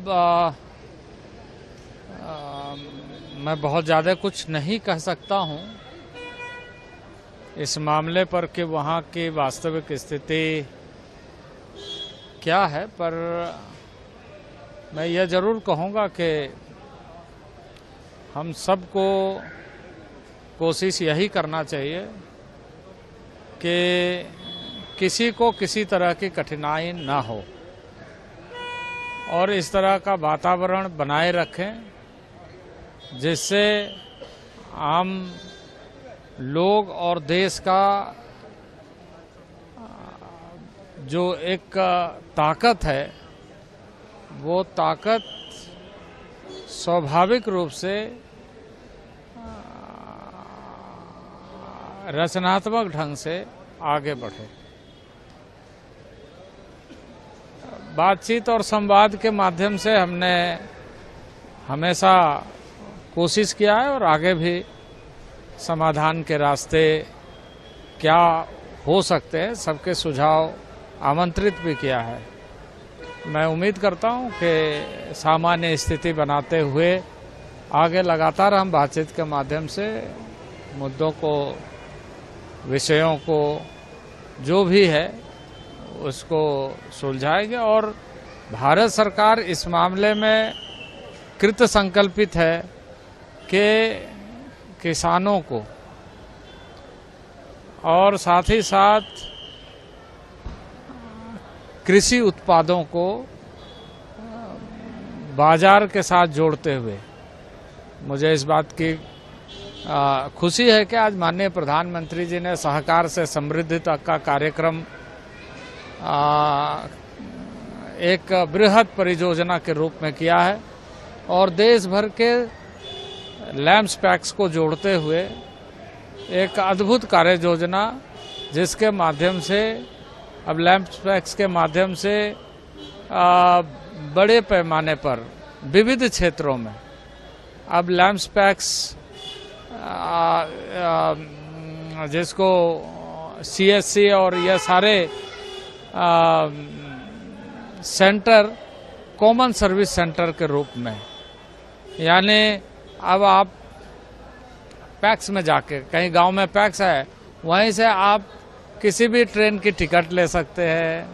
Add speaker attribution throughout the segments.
Speaker 1: अब मैं बहुत ज़्यादा कुछ नहीं कह सकता हूँ इस मामले पर कि वहाँ की वास्तविक स्थिति क्या है, पर मैं यह ज़रूर कहूँगा कि हम सबको कोशिश यही करना चाहिए कि किसी को किसी तरह की कठिनाई ना हो और इस तरह का वातावरण बनाए रखें जिससे आम लोग और देश का जो एक ताकत है वो ताकत स्वाभाविक रूप से रचनात्मक ढंग से आगे बढ़े। बातचीत और संवाद के माध्यम से हमने हमेशा कोशिश किया है और आगे भी समाधान के रास्ते क्या हो सकते हैं सबके सुझाव आमंत्रित भी किया है। मैं उम्मीद करता हूं कि सामान्य स्थिति बनाते हुए आगे लगातार हम बातचीत के माध्यम से मुद्दों को, विषयों को, जो भी है उसको सुलझाएंगे और भारत सरकार इस मामले में कृत संकल्पित है कि किसानों को और साथ ही साथ कृषि उत्पादों को बाजार के साथ जोड़ते हुए मुझे इस बात की खुशी है कि आज माननीय प्रधानमंत्री जी ने सहकार से समृद्धि तक का कार्यक्रम एक बृहद परियोजना के रूप में किया है और देश भर के लैम्प्स पैक्स को जोड़ते हुए एक अद्भुत कार्य योजना जिसके माध्यम से अब लैम्प्स पैक्स के माध्यम से बड़े पैमाने पर विविध क्षेत्रों में अब लैम्प्स पैक्स जिसको CSC और यह सारे सेंटर कॉमन सर्विस सेंटर के रूप में, यानी अब आप पैक्स में जाके, कहीं गांव में पैक्स है वहीं से आप किसी भी ट्रेन की टिकट ले सकते हैं,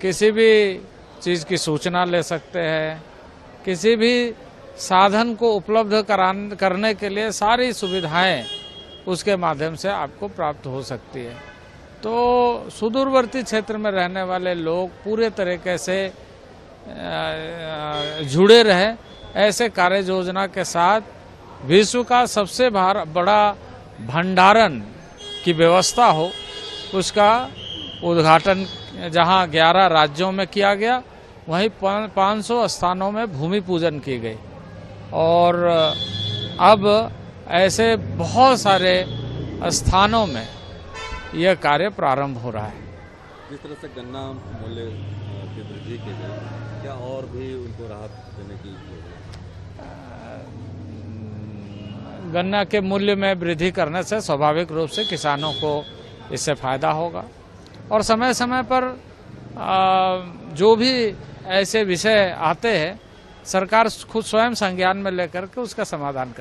Speaker 1: किसी भी चीज़ की सूचना ले सकते हैं, किसी भी साधन को उपलब्ध करने के लिए सारी सुविधाएं उसके माध्यम से आपको प्राप्त हो सकती है। तो सुदूरवर्ती क्षेत्र में रहने वाले लोग पूरे तरीके से जुड़े रहे, ऐसे कार्य योजना के साथ विश्व का सबसे बड़ा भंडारण की व्यवस्था हो, उसका उद्घाटन जहां 11 राज्यों में किया गया, वहीं 500 स्थानों में भूमि पूजन की गई और अब ऐसे बहुत सारे स्थानों में यह कार्य प्रारंभ हो रहा है।
Speaker 2: जिस तरह से गन्ना मूल्य की वृद्धि की गई, क्या और भी उनको राहत देने की
Speaker 1: गन्ना के मूल्य में वृद्धि करने से स्वाभाविक रूप से किसानों को इससे फायदा होगा और समय समय पर जो भी ऐसे विषय आते हैं सरकार खुद स्वयं संज्ञान में लेकर के उसका समाधान कर